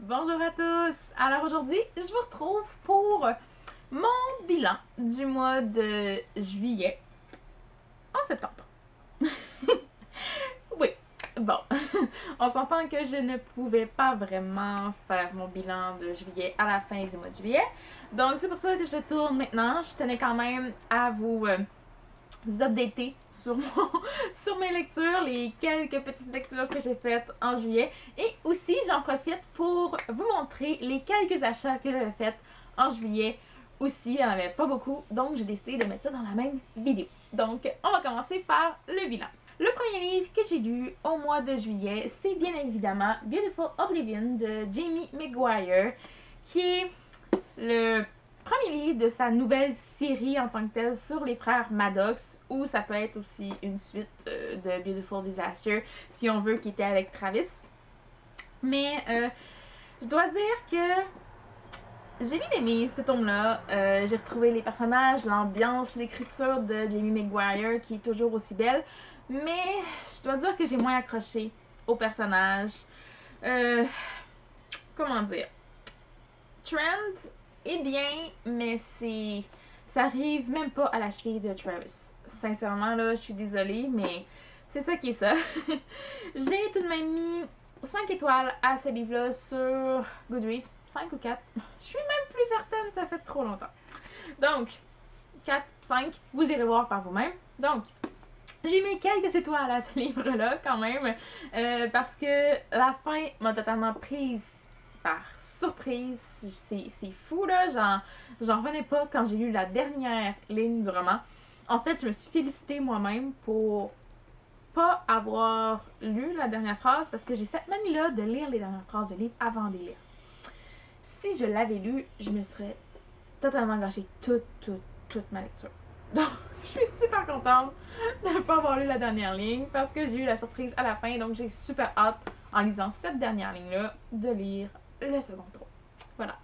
Bonjour à tous! Alors aujourd'hui, je vous retrouve pour mon bilan du mois de juillet en septembre. Oui, bon, on s'entend que je ne pouvais pas vraiment faire mon bilan de juillet à la fin du mois de juillet. Donc c'est pour ça que je le tourne maintenant. Je tenais quand même à vous updater sur, sur mes lectures, les quelques petites lectures que j'ai faites en juillet. Et aussi, j'en profite pour vous montrer les quelques achats que j'avais faits en juillet aussi. Il n'y en avait pas beaucoup, donc j'ai décidé de mettre ça dans la même vidéo. Donc, on va commencer par le bilan. Le premier livre que j'ai lu au mois de juillet, c'est bien évidemment Beautiful Oblivion de Jamie McGuire, qui est le premier livre de sa nouvelle série en tant que telle sur les frères Maddox, ou ça peut être aussi une suite de Beautiful Disaster, si on veut, qui était avec Travis. Mais je dois dire que j'ai bien aimé ce tome-là. J'ai retrouvé les personnages, l'ambiance, l'écriture de Jamie McGuire, qui est toujours aussi belle. Mais je dois dire que j'ai moins accroché aux personnages. Comment dire? Trent est bien, mais ça arrive même pas à la cheville de Travis. Sincèrement, là, je suis désolée, mais c'est ça qui est ça. J'ai tout de même mis 5 étoiles à ce livre-là sur Goodreads. 5 ou 4. Je suis même plus certaine, ça fait trop longtemps. Donc, 4, 5, vous irez voir par vous-même. Donc, j'ai mis quelques étoiles à ce livre-là quand même, parce que la fin m'a totalement prise par surprise. C'est fou là, j'en revenais pas quand j'ai lu la dernière ligne du roman. En fait, je me suis félicitée moi-même pour pas avoir lu la dernière phrase, parce que j'ai cette manie-là de lire les dernières phrases de livres avant de les lire. Si je l'avais lu, je me serais totalement gâché toute ma lecture. Donc, je suis super contente de ne pas avoir lu la dernière ligne, parce que j'ai eu la surprise à la fin, donc j'ai super hâte, en lisant cette dernière ligne-là, de lire le second tome. Voilà.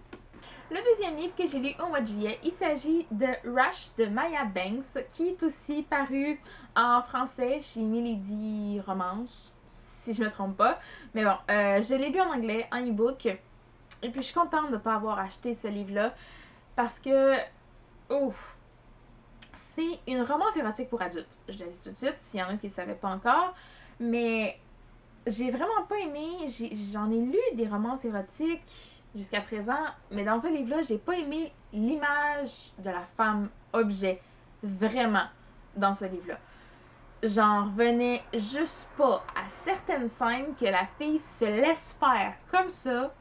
Le deuxième livre que j'ai lu au mois de juillet, il s'agit de Rush de Maya Banks, qui est aussi paru en français chez Milady Romance, si je me trompe pas. Mais bon, je l'ai lu en anglais, en e-book, et puis je suis contente de ne pas avoir acheté ce livre-là, parce que, ouf, c'est une romance érotique pour adultes. Je le dis tout de suite, s'il y en a qui ne savaient pas encore, mais j'ai vraiment pas aimé, j'en ai lu des romances érotiques jusqu'à présent, mais dans ce livre-là, j'ai pas aimé l'image de la femme objet, vraiment, dans ce livre-là. J'en revenais juste pas à certaines scènes que la fille se laisse faire comme ça.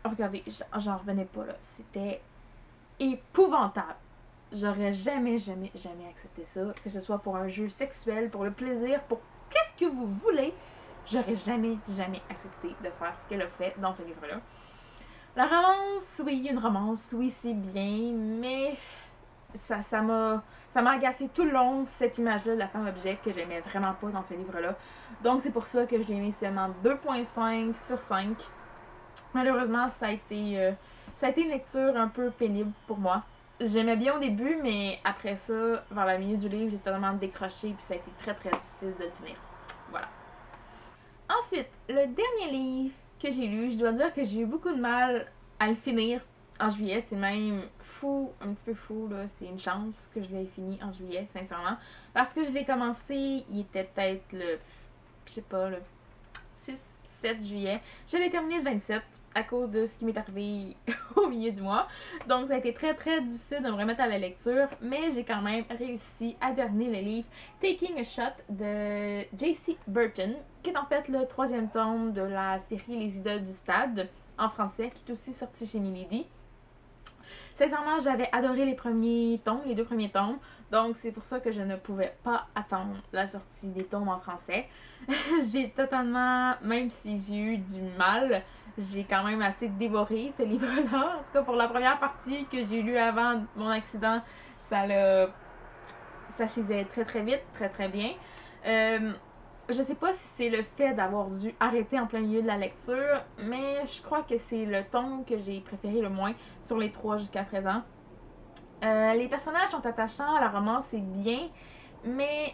Regardez, j'en revenais pas là, c'était épouvantable. J'aurais jamais accepté ça, que ce soit pour un jeu sexuel, pour le plaisir, pour qu'est-ce que vous voulez. J'aurais jamais accepté de faire ce qu'elle a fait dans ce livre-là. La romance, oui, une romance, oui, c'est bien, mais ça m'a agacé tout le long, cette image-là de la femme objet que j'aimais vraiment pas dans ce livre-là. Donc c'est pour ça que je lui ai mis seulement 2.5 sur 5. Malheureusement, ça a été une lecture un peu pénible pour moi. J'aimais bien au début, mais après ça, vers la milieu du livre, j'ai totalement décroché, puis ça a été très difficile de le finir. Voilà. Ensuite, le dernier livre que j'ai lu, je dois dire que j'ai eu beaucoup de mal à le finir en juillet. C'est même fou, un petit peu fou, là. C'est une chance que je l'ai fini en juillet, sincèrement. Parce que je l'ai commencé, il était peut-être le, je sais pas, le 6-7 juillet. Je l'ai terminé le 27 à cause de ce qui m'est arrivé au milieu du mois. Donc ça a été très difficile de me remettre à la lecture, mais j'ai quand même réussi à terminer le livre Taking a Shot de J.C. Burton, qui est en fait le 3e tome de la série Les Idoles du Stade, en français, qui est aussi sorti chez Milady. Sincèrement, j'avais adoré les premiers tomes, les 2 premiers tomes, donc c'est pour ça que je ne pouvais pas attendre la sortie des tomes en français. J'ai totalement, même si j'ai eu du mal, j'ai quand même assez dévoré ce livre-là. En tout cas, pour la première partie que j'ai lue avant mon accident, ça se lisait très vite, très bien. Je sais pas si c'est le fait d'avoir dû arrêter en plein milieu de la lecture, mais je crois que c'est le tome que j'ai préféré le moins sur les 3 jusqu'à présent. Les personnages sont attachants, la romance est bien, mais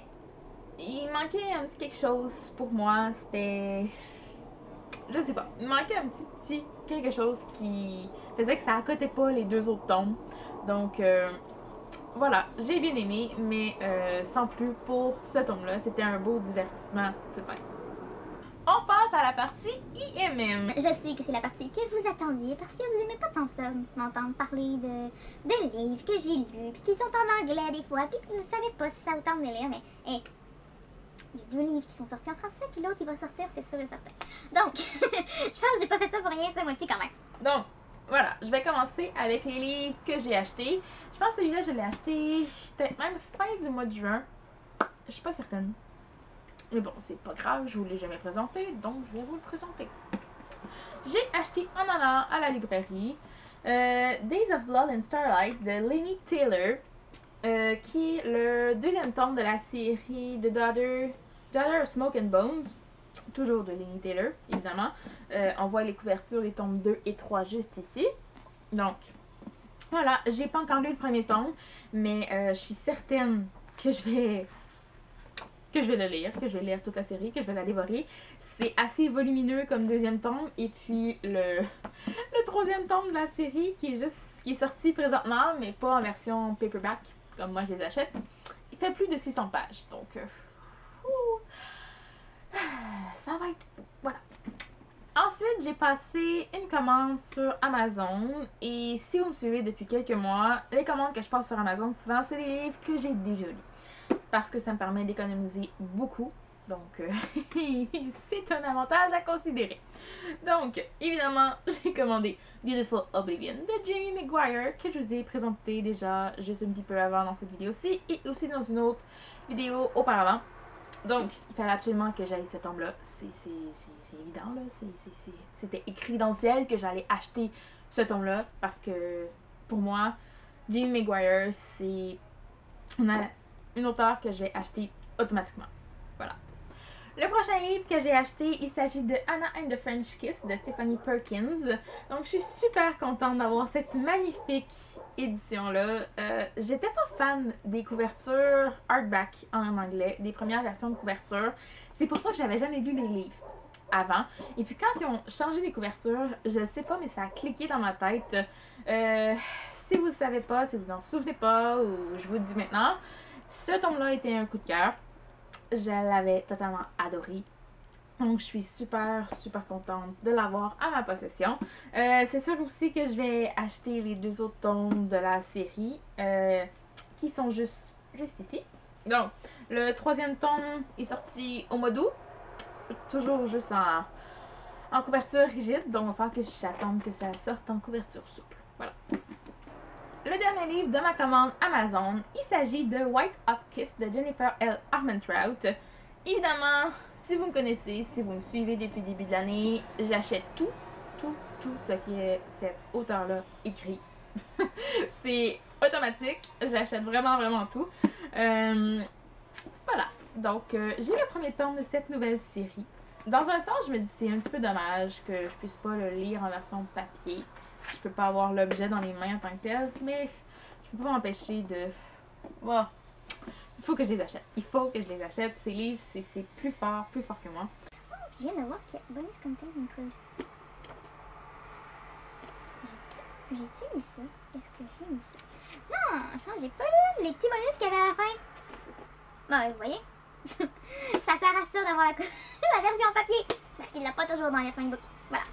il manquait un petit quelque chose pour moi. C'était je sais pas, il manquait un petit quelque chose qui faisait que ça accotait pas les deux autres tomes. Donc, voilà, j'ai bien aimé, mais sans plus pour ce tome-là. C'était un beau divertissement tout de même. On passe à la partie IMM. Je sais que c'est la partie que vous attendiez parce que vous aimez pas tant ça, m'entendre parler de livres que j'ai lus, puis qui sont en anglais des fois, puis que vous savez pas si ça vous tente de lire, mais hey, il y a 2 livres qui sont sortis en français, puis l'autre il va sortir, c'est sûr et certain. Donc, je pense que j'ai pas fait ça pour rien ce mois-ci quand même. Donc, voilà, je vais commencer avec les livres que j'ai achetés. Je pense que celui-là, je l'ai acheté peut-être même fin du mois de juin. Je suis pas certaine. Mais bon, c'est pas grave, je vous l'ai jamais présenté, donc je vais vous le présenter. J'ai acheté en allant à la librairie Days of Blood and Starlight de Laini Taylor, qui est le 2e tome de la série The Daughter of Smoke and Bones, toujours de Laini Taylor, évidemment. On voit les couvertures des tomes 2 et 3 juste ici. Donc, voilà, j'ai pas encore lu le premier tome, mais je suis certaine que je vais le lire, que je vais lire toute la série, que je vais la dévorer. C'est assez volumineux comme 2e tome. Et puis le 3e tome de la série qui est sorti présentement, mais pas en version paperback, comme moi je les achète. Il fait plus de 600 pages. Donc, ça va être fou. Voilà. Ensuite, j'ai passé une commande sur Amazon. Et si vous me suivez depuis quelques mois, les commandes que je passe sur Amazon, souvent, c'est des livres que j'ai déjà lus. Parce que ça me permet d'économiser beaucoup. Donc, c'est un avantage à considérer. Donc, évidemment, j'ai commandé Beautiful Oblivion de Jamie Maguire, que je vous ai présenté déjà juste un petit peu avant dans cette vidéo-ci, et aussi dans une autre vidéo auparavant. Donc, il fallait absolument que j'aille ce tome-là. C'est évident, là. C'était écrit dans le ciel que j'allais acheter ce tome-là, parce que, pour moi, Jamie Maguire, c'est une auteure que je vais acheter automatiquement. Voilà. Le prochain livre que j'ai acheté, il s'agit de Anna and the French Kiss de Stephanie Perkins. Donc, je suis super contente d'avoir cette magnifique édition-là. J'étais pas fan des couvertures hardback en anglais, des premières versions de couverture. C'est pour ça que j'avais jamais lu les livres avant. Et puis, quand ils ont changé les couvertures, je sais pas, mais ça a cliqué dans ma tête. Si vous ne savez pas, si vous en souvenez pas, ou je vous le dis maintenant, ce tome-là était un coup de cœur. Je l'avais totalement adoré. Donc, je suis super contente de l'avoir à ma possession. C'est sûr aussi que je vais acheter les 2 autres tomes de la série qui sont juste ici. Donc, le 3e tome est sorti au mois d'août. Toujours juste en couverture rigide. Donc, il va falloir que j'attende que ça sorte en couverture souple. Voilà. Le dernier livre de ma commande Amazon, il s'agit de White Hot Kiss de Jennifer L. Armentrout. Évidemment, si vous me connaissez, si vous me suivez depuis le début de l'année, j'achète tout ce que cet auteur-là écrit. C'est automatique, j'achète vraiment tout. Voilà, donc j'ai le premier tome de cette nouvelle série. Dans un sens, je me dis c'est un petit peu dommage que je puisse pas le lire en version papier. Je peux pas avoir l'objet dans les mains en tant que tel, mais je peux pas m'empêcher de... Oh, il faut que je les achète. Il faut que je les achète. Ces livres, c'est plus fort que moi. Oh, je viens de voir que bonus content include. J'ai-tu lu ça? Est-ce que j'ai lu ça? Non, je pense que j'ai pas lu les petits bonus qu'il y avait à la fin. Bon, vous voyez? Ça sert à ça d'avoir la version papier. Parce qu'il l'a pas toujours dans les 5 books. Voilà.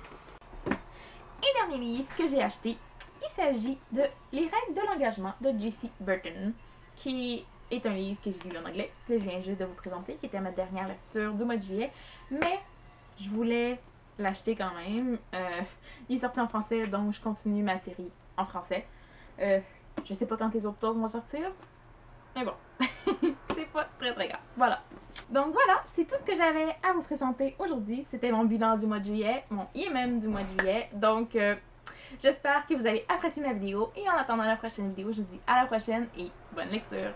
Et dernier livre que j'ai acheté, il s'agit de Les règles de l'engagement de J.C. Burton, qui est un livre que j'ai lu en anglais, que je viens juste de vous présenter, qui était ma dernière lecture du mois de juillet, mais je voulais l'acheter quand même. Il est sorti en français, donc je continue ma série en français. Je sais pas quand les autres tomes vont sortir, mais bon, c'est pas très grave. Voilà. Donc voilà, c'est tout ce que j'avais à vous présenter aujourd'hui. C'était mon bilan du mois de juillet, mon IMM du mois de juillet. Donc, j'espère que vous avez apprécié ma vidéo. Et en attendant la prochaine vidéo, je vous dis à la prochaine et bonne lecture!